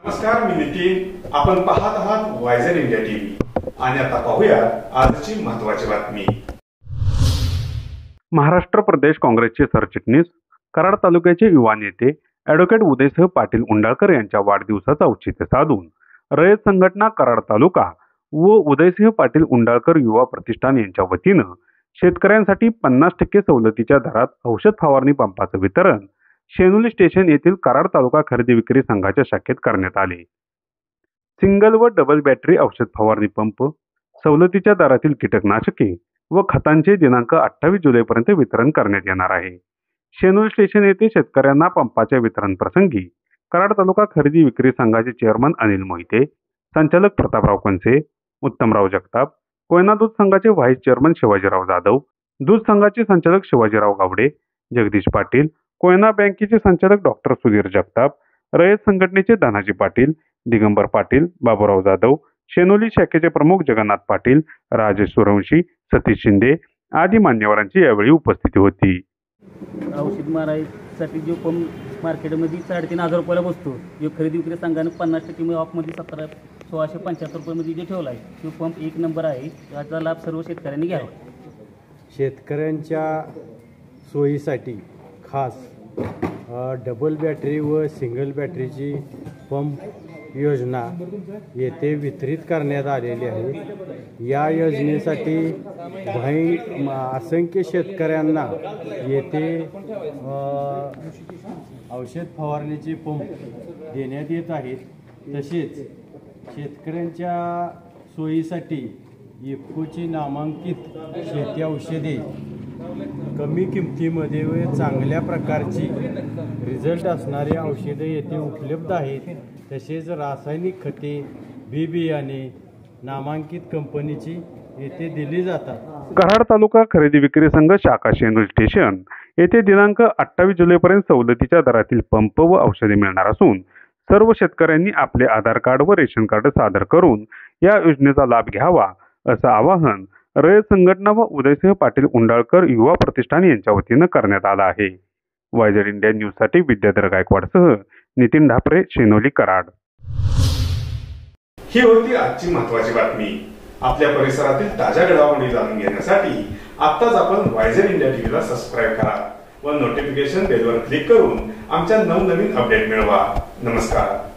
नमस्कार, मी नितीन. आपण पाहत आहात वायझर इंडिया टीव्ही आणि आता पाहूया आजची महत्त्वाची बातमी. महाराष्ट्र प्रदेश काँग्रेसचे सरचिटणीस, कराड तालुक्याचे युवा नेते ॲडव्होकेट उदयसिंह पाटील उंडाळकर यांच्या वाढदिवसाचं औचित्य साधून रयत संघटना कराड तालुका व उदयसिंह पाटील उंडाळकर युवा प्रतिष्ठान यांच्या वतीनं शेतकऱ्यांसाठी 50% सवलतीच्या दरात औषध फवारणी पंपाचं वितरण शेनोली स्टेशन येथील कराड तालुका खरेदी विक्री संघाच्या शाखेत करण्यात आले. सिंगल व डबल बॅटरी औषध फवारणी पंप, सवलतीच्या दरातील कीटकनाशके व खतांचे दिनांक 28 जुलैपर्यंत वितरण करण्यात येणार आहे. शेनोली स्टेशन येथे शेतकऱ्यांना पंपाच्या वितरण प्रसंगी कराड तालुका खरेदी विक्री संघाचे चेअरमन अनिल मोहिते, संचालक प्रतापराव कंसे, उत्तमराव जगताप, कोयना दूध संघाचे व्हाईस चेअरमन शिवाजीराव जाधव, दूध संघाचे संचालक शिवाजीराव गावडे, जगदीश पाटील, कोयना बँकेचे संचालक डॉक्टर सुधीर जगताप, रयत संघटनेचे धनाजी पाटील, दिगंबर पाटील, बाबूराव जाधव, शेनोली शाखेचे प्रमुख जगन्नाथ पाटील, राजेश सूर्यवंशी, सतीश शिंदे आदी मान्यवरांची यावेळी उपस्थिती होती. औषध मारायसाठी जो पंप मार्केटमध्ये 3,500 रुपयाला बसतो, जो खरेदी विक्री संघाने 50% ऑफमध्ये 1675 रुपयामध्ये जे ठेवला आहे, तो पंप 1 नंबर आहे. याचा लाभ सर्व शेतकऱ्यांनी घ्यावा. शेतकऱ्यांच्या सोयीसाठी खास डबल बॅटरी व सिंगल बॅटरीची पंप योजना येथे वितरित करण्यात आलेली आहे. या योजनेसाठी असंख्य शेतकऱ्यांना येथे औषध फवारणीचे पंप देण्यात येत आहेत. तसेच शेतकऱ्यांच्या सोयीसाठी इफ्कोची नामांकित शेती औषधे कमी किमतीमध्ये व चांगल्या प्रकारची रिझल्ट असणारी औषधे येथे उपलब्ध आहेत. तसेच रासायनिक खते, बी बियाणे नामांकित कंपनीची येथे दिली जातात. कराड तालुका खरेदी विक्री संघ शाखा शेनोली स्टेशन येथे दिनांक 28 जुलैपर्यंत सवलतीच्या दरातील पंप व औषधे मिळणार असून सर्व शेतकऱ्यांनी आपले आधार कार्ड व रेशन कार्ड सादर करून या योजनेचा लाभ घ्यावा असं आवाहन रयत संघटना व उदयसिंह पाटील उंडाळकर युवा प्रतिष्ठान यांच्या वतीनं करण्यात आलं आहे. वायझर इंडिया न्यूजसाठी विद्याधर गायकवाडसह नितीन ढापरे, शेनोली, कराड. ही होती आजची महत्त्वाची बातमी. आपल्या परिसरातील ताज्या घडामोडी जाणून घेण्यासाठी आत्ताच आपण वायझर इंडिया टीव्हीला सबस्क्राईब करा व नोटिफिकेशन बेलवर क्लिक करून आमच्या नवनवीन अपडेट मिळवा. नमस्कार.